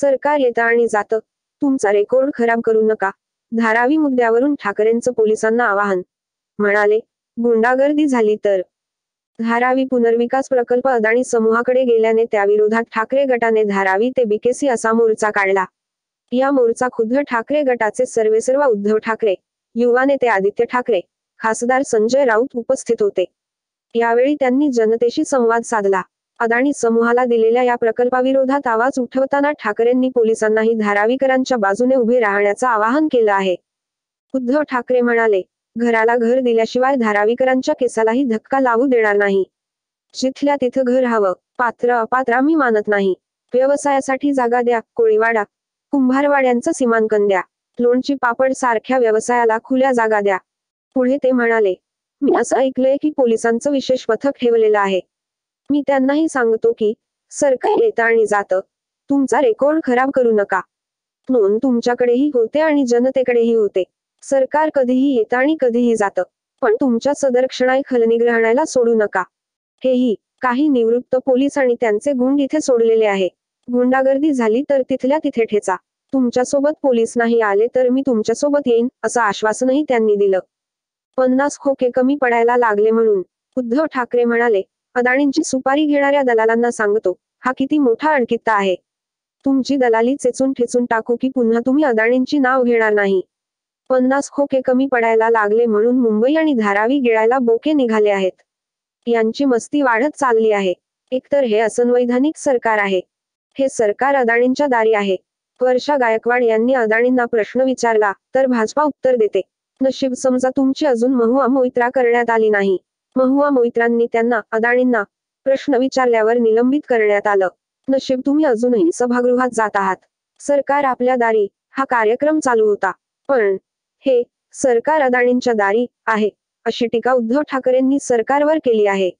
सरकार येतं आणि जातं, तुमचा रेकॉर्ड खराब करू नका. धारावी मुद्द्यावरून ठाकरेंचं पोलिसांना आवाहन. म्हणाले, गुंडागर्दी झाली तर धारावी पुनर्विकास प्रकल्प अदानी समूहाकडे गेल्याने त्याविरोधात ठाकरे गटाने धारावी ते बीकेसी असा मोर्चा काढला. या मोर्चा खुद्द ठाकरे गटाचे सर्वेसर्वा उद्धव ठाकरे, युवा नेते आदित्य ठाकरे, खासदार संजय राऊत उपस्थित होते. यावेळी त्यांनी जनतेशी संवाद साधला. अदानी समूहाला दिलेल्या या प्रकल्पाविरोधात आवाज उठवताना ठाकरेंनी पोलिसांनाही धारावीकरांच्या बाजूने उभे राहण्याचं आवाहन केलं आहे. उद्धव ठाकरे म्हणाले, घराला घर दिल्याशिवाय धारावीकरांच्या केसालाही धक्का लावू देणार नाही. जिथल्या तिथं घर हवं, पात्र अपात्र मी मानत नाही. व्यवसायासाठी जागा द्या, कोळीवाडा, कुंभारवाड्यांचं सीमांकन द्या, लोणची पापड सारख्या व्यवसायाला खुल्या जागा द्या. पुढे ते म्हणाले, मी असं ऐकलंय की पोलिसांचं विशेष पथक ठेवलेलं आहे. मी त्यांनाही सांगतो की सरकार येतं आणि जातं, तुमचा रेकॉर्ड खराब करू नका. नोंद तुमच्याकडेही होते आणि जनतेकडेही होते. सरकार कधीही येतं आणि कधीही जातं, पण तुमच्या सदरक्षणाय खलनिग्रहणाला सोडू नका. हेही काही निवृत्त पोलीस आणि त्यांचे गुंड इथे सोडलेले आहे. गुंडागर्दी झाली तर तिथल्या तिथे ठेचा. तुमच्यासोबत पोलीस नाही आले तर मी तुमच्यासोबत येईन, असं आश्वासनही त्यांनी दिलं. 50 खोके कमी पडायला लागले म्हणून उद्धव ठाकरे म्हणाले, अदानींची सुपारी घेणाऱ्या दलालांना सांगतो, हा किती मोठा अडकित्ता आहे. तुमची दलाली चेचून ठेचून टाकू की पुन्हा तुम्ही अदानींची नाव घेणार नाही. 50 खोके कमी पडायला लागले म्हणून मुंबई आणि धारावी गिळायला बोके निघाले आहेत. यांची मस्ती वाढत चालली आहे. एकतर हे असंवैधानिक सरकार आहे. हे सरकार अदानींच्या दारी आहे. वर्षा गायकवाड यांनी अदानींना प्रश्न विचारला तर भाजपा उत्तर देते, नशीब समजा तुमची अजून महुआ मोइत्रा करण्यात आली नाही. महुआ मोइत्रांनी त्यांना, अदानींना, प्रश्न विचारल्यावर निलंबित करण्यात आलं. नशीब तुम्ही अजूनही सभागृहात जात आहात. सरकार आपल्या दारी, हा कार्यक्रम चालू होता. पण हे सरकार अदानींच्या दारी आहे, अशी टीका उद्धव ठाकरेंनी सरकारवर केली आहे.